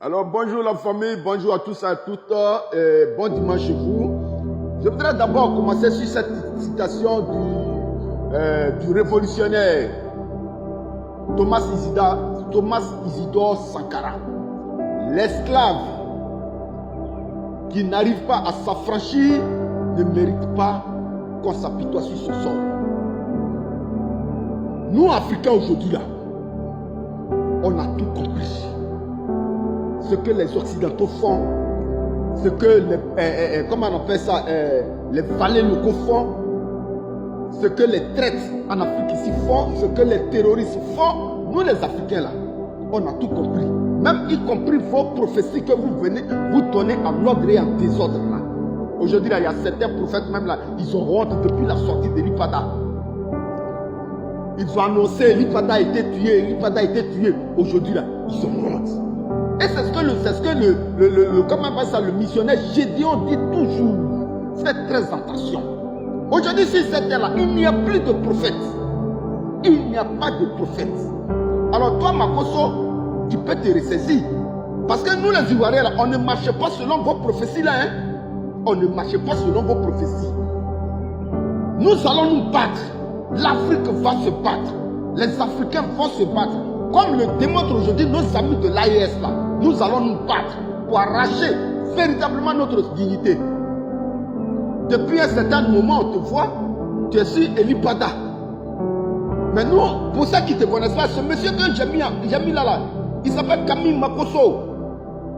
Alors bonjour la famille, bonjour à tous et à toutes, bon dimanche chez vous. Je voudrais d'abord commencer sur cette citation du révolutionnaire Thomas Isidore Sankara. L'esclave qui n'arrive pas à s'affranchir ne mérite pas qu'on s'apitoie sur son sort. Nous Africains aujourd'hui là, on a tout compris. Ce que les Occidentaux font, ce que les, comment on appelle ça, les valets locaux font, ce que les traîtres en Afrique ici font, ce que les terroristes font, nous les Africains là, on a tout compris. Même y compris vos prophéties que vous venez, vous donnez en ordre et en désordre là. Aujourd'hui là, il y a certains prophètes même là, ils ont honte depuis la sortie de l'Ipada. Ils ont annoncé l'Ipada a été tué, l'Ipada a été tué. Aujourd'hui là, ils ont honte. Et c'est ce que comment on appelle ça, le missionnaire Gédéon dit toujours. Faites très attention. Aujourd'hui, sur cette terre-là, il n'y a plus de prophètes. Il n'y a pas de prophètes. Alors toi, Makosso, tu peux te ressaisir. Parce que nous, les Ivoiriens, là, on ne marche pas selon vos prophéties là. Hein? On ne marche pas selon vos prophéties. Nous allons nous battre. L'Afrique va se battre. Les Africains vont se battre. Comme le démontrent aujourd'hui nos amis de l'AES là, nous allons nous battre pour arracher véritablement notre dignité. Depuis un certain moment, on te voit, tu es sur Elipada. Mais nous, pour ceux qui ne te connaissent pas, ce monsieur que j'ai mis là, il s'appelle Camille Makosso.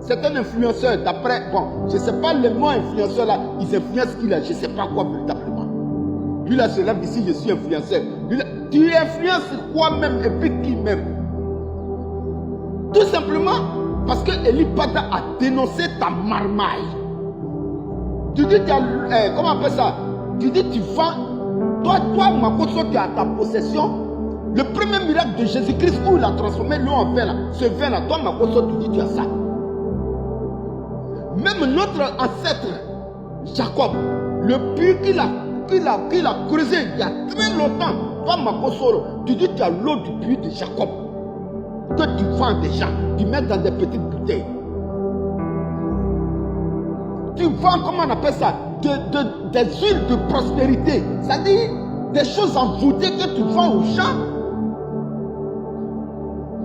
C'est un influenceur d'après, bon, je ne sais pas les mots influenceurs là, ils influencent qu'il a, je ne sais pas quoi véritablement. Lui là se lève ici, je suis influenceur. Lui, là, tu influences quoi-même et puis qui même? Tout simplement parce que Elipada a dénoncé ta marmaille. Tu dis, comment on appelle ça? Tu dis, tu vends. Toi, Makosso, tu es à ta possession. Le premier miracle de Jésus-Christ où il a transformé l'eau en vin, là, ce vin là, toi, Makosso, tu dis, tu as ça. Même notre ancêtre, Jacob, le puits qu'il a creusé il y a très longtemps, toi, Makosso, tu dis, tu as l'eau du puits de Jacob. Que tu vends des gens, tu mets dans des petites bouteilles. Tu vends, comment on appelle ça, des huiles de prospérité. C'est-à-dire des choses envoûtées que tu vends aux gens.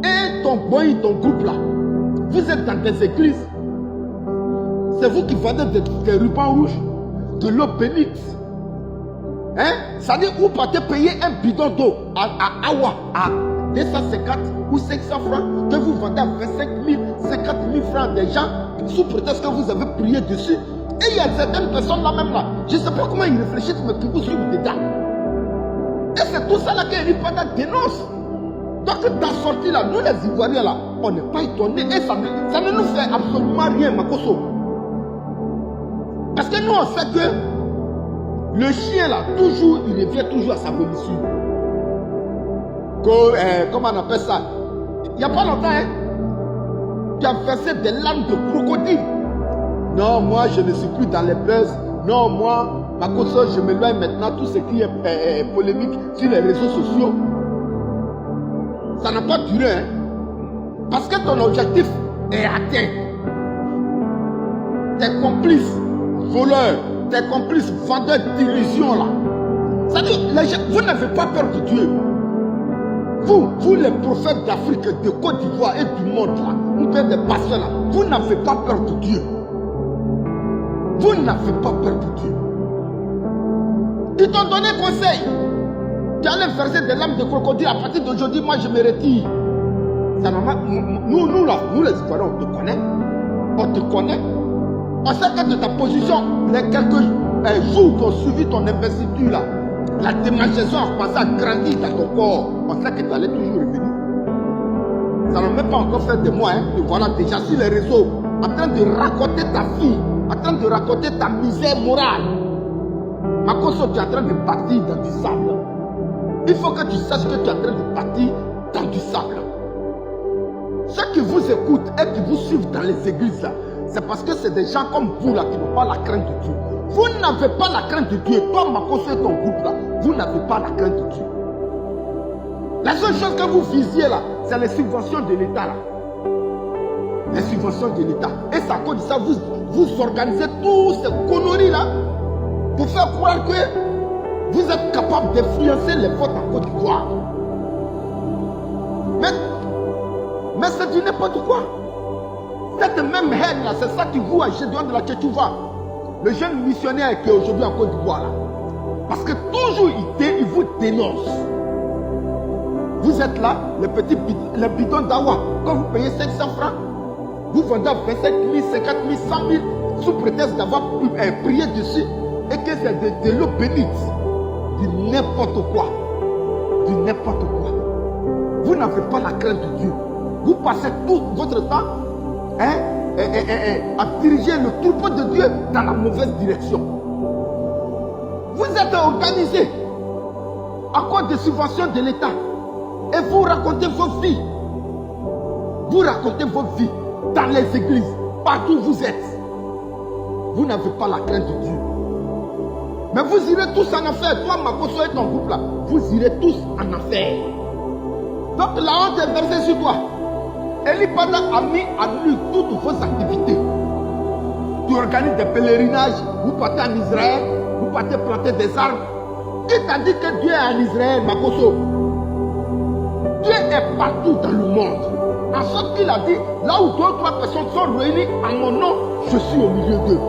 Et ton groupe là, vous êtes dans des églises. C'est vous qui vendez des rubans rouges, de l'eau bénite. Hein? C'est-à-dire vous partez payer un bidon d'eau à Awa, à 250 ou 500 francs, que vous vendez à 25 000, 50 000 francs des gens, sous prétexte que vous avez prié dessus. Et il y a certaines personnes là même là, je ne sais pas comment ils réfléchissent, mais qui vous suivent dedans. Et c'est tout ça là qu'Elipada dénonce. Donc dans sortie là, nous les Ivoiriens là, on n'est pas étonnés et ça ne nous fait absolument rien, Makosso. Parce que nous on sait que le chien là, toujours, il revient toujours à sa vomissure. Comment on appelle ça? Il n'y a pas longtemps, hein, tu as versé des larmes de crocodile. Non, moi, je ne suis plus dans les buzz. Non, moi, Makosso, je m'éloigne maintenant tout ce qui est polémique sur les réseaux sociaux. Ça n'a pas duré, hein. Parce que ton objectif est atteint. Tes complices voleurs, tes complices vendeurs d'illusions, là. C'est-à-dire, vous n'avez pas peur de Dieu. Vous les prophètes d'Afrique, de Côte d'Ivoire et du monde là, vous êtes des pasteurs là, vous n'avez pas peur de Dieu. Vous n'avez pas peur de Dieu. Ils t'ont donné conseil. Tu allais verser des larmes de crocodile. À partir d'aujourd'hui, moi je me retire. C'est normal. Nous là, nous les Ivoiriens, on te connaît. On te connaît. On sait que de ta position, les quelques jours qui ont suivi ton investiture là, la démangeaison a commencé à grandir dans ton corps. On sait que tu allais toujours revenir. Ça n'a même pas encore fait de moi. Hein. Et voilà déjà sur les réseaux, en train de raconter ta vie, en train de raconter ta misère morale. Makosso, tu es en train de partir dans du sable. Il faut que tu saches que tu es en train de partir dans du sable. Ceux qui vous écoutent et qui vous suivent dans les églises là, c'est parce que c'est des gens comme vous là qui n'ont pas la crainte de Dieu. Vous n'avez pas la crainte de Dieu. Toi, Makosso et ton groupe là, vous n'avez pas la crainte de Dieu. La seule chose que vous visiez là, c'est les subventions de l'État là. les subventions de l'État. Et c'est à cause de ça, vous organisez tous ces conneries-là pour faire croire que vous êtes capable d'influencer les votes en Côte d'Ivoire. Mais c'est du n'importe quoi. Cette même haine-là, c'est ça qui vous a Gédéon de la Tchétchouva, le jeune missionnaire qui est aujourd'hui en Côte d'Ivoire. Parce que toujours il vous dénonce. Vous êtes là, les bidons d'Awa, quand vous payez 500 francs, vous vendez à 27 000, 50 000, 100 000, sous prétexte d'avoir prié dessus, et que c'est de l'eau bénite. Du n'importe quoi. Du n'importe quoi. Vous n'avez pas la crainte de Dieu. Vous passez tout votre temps à diriger le troupeau de Dieu dans la mauvaise direction. Vous êtes organisés à cause des subventions de l'État. Et vous racontez vos vies. Vous racontez vos vies dans les églises, partout où vous êtes. Vous n'avez pas la crainte de Dieu. Mais vous irez tous en enfer. Toi, Makosso et ton groupe là, vous irez tous en enfer. Donc la honte est versée sur toi. Eli Pada a mis à nu toutes vos activités. Tu organises des pèlerinages, vous partez en Israël, vous partez planter des arbres. Qui t'a dit que Dieu est en Israël, Makosso? Dieu est partout dans le monde. En sorte qu'il a dit, là où 2 ou 3 personnes sont réunies en mon nom, je suis au milieu d'eux.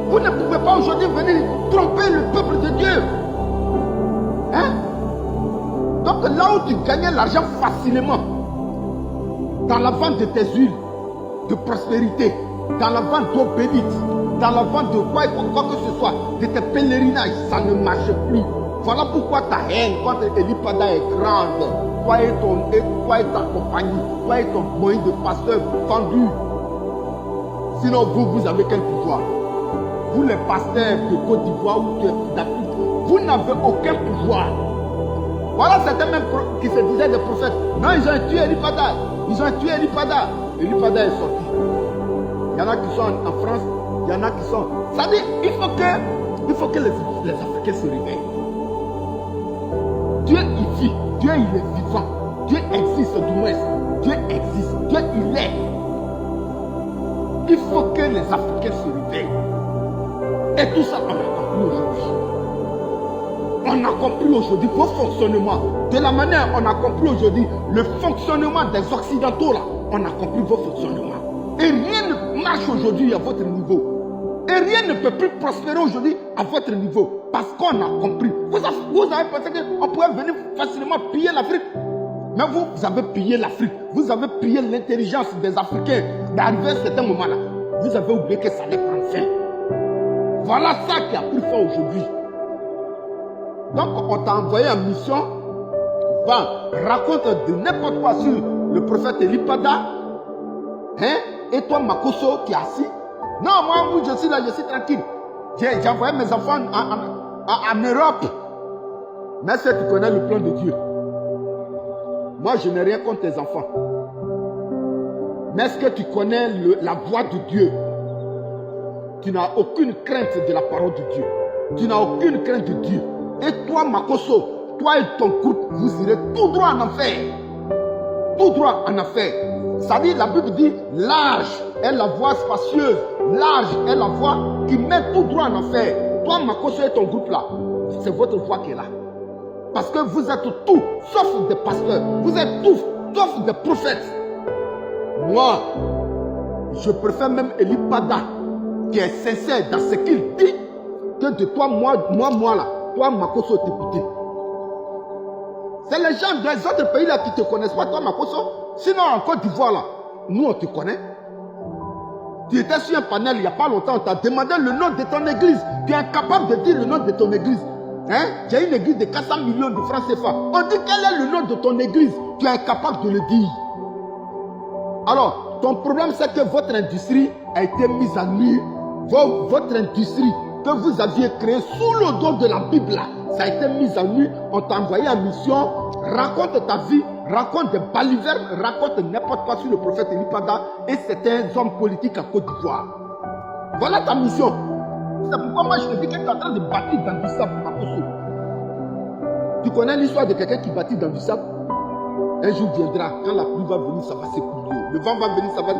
Vous ne pouvez pas aujourd'hui venir tromper le peuple de Dieu. Hein? Donc là où tu gagnais l'argent facilement, dans la vente de tes huiles de prospérité, dans la vente d'eau bénite, dans la vente de quoi que ce soit, de tes pèlerinages, ça ne marche plus. Voilà pourquoi ta haine contre Eli Pada est grande. Toi et ta compagnie, toi et ton moyen de pasteur vendu. Sinon, vous avez quel pouvoir? Vous, les pasteurs de Côte d'Ivoire ou d'Afrique, vous n'avez aucun pouvoir. Voilà certains même qui se disaient des prophètes. Non, ils ont tué Eli Pada. Ils ont tué Eli Pada. Eli Pada est sorti. Il y en a qui sont en France, il y en a qui sont... Ça dit, il faut que les Africains se réveillent. Dieu il vit, Dieu il est vivant, Dieu existe du moins, Dieu existe, Dieu il est. Il faut que les Africains se réveillent. Et tout ça, on a compris aujourd'hui. On a compris aujourd'hui vos fonctionnements. De la manière on a compris aujourd'hui le fonctionnement des Occidentaux là, on a compris vos fonctionnements. Et rien ne marche aujourd'hui à votre niveau. Et rien ne peut plus prospérer aujourd'hui à votre niveau. Parce qu'on a compris. Vous avez pensé qu'on pouvait venir facilement piller l'Afrique. Mais vous avez pillé l'Afrique. Vous avez pillé l'intelligence des Africains. D'arriver à certain moment-là, vous avez oublié que ça allait prendre fin. Voilà ça qui a pris fin aujourd'hui. Donc on t'a envoyé en mission. Va, raconte de n'importe quoi sur le prophète Eli Pada. Hein? Et toi, Makosso, qui est assis. Non, moi, je suis là, je suis tranquille. J'ai envoyé mes enfants en Europe. Mais est-ce que tu connais le plan de Dieu? Moi, je n'ai rien contre tes enfants. Mais est-ce que tu connais la voix de Dieu? Tu n'as aucune crainte de la parole de Dieu. Tu n'as aucune crainte de Dieu. Et toi, Makosso, toi et ton groupe, vous irez tout droit en enfer. Tout droit en enfer. Ça dit, la Bible dit, large est la voie spacieuse. Large est la voie qui met tout droit en enfer. Toi, Makosso et ton groupe là, c'est votre voie qui est là. Parce que vous êtes tout, sauf des pasteurs. Vous êtes tout, sauf des prophètes. Moi, je préfère même Eli Pada, qui est sincère dans ce qu'il dit, que de toi, moi là, toi, Makosso, t'écouter. C'est les gens des autres pays là qui ne te connaissent pas, toi, Makosso. Sinon, en Côte d'Ivoire là, nous, on te connaît. Tu étais sur un panel il n'y a pas longtemps, on t'a demandé le nom de ton église. Tu es incapable de dire le nom de ton église. Hein? J'ai une église de 400 millions de francs CFA. On dit quel est le nom de ton église. Tu es incapable de le dire. Alors, ton problème c'est que votre industrie a été mise à nu. Votre industrie que vous aviez créée sous le dos de la Bible là, ça a été mis à nu. On t'a envoyé en mission. Raconte ta vie, raconte des balivernes, raconte n'importe quoi sur le prophète Eli Pada et certains hommes politiques à Côte d'Ivoire. Voilà ta mission. C'est pourquoi moi je te dis que tu es en train de bâtir dans du sable, Makosso. Tu connais l'histoire de quelqu'un qui bâtit dans du sable? Un jour viendra, quand la pluie va venir, ça va s'écouler. Le vent va venir, ça va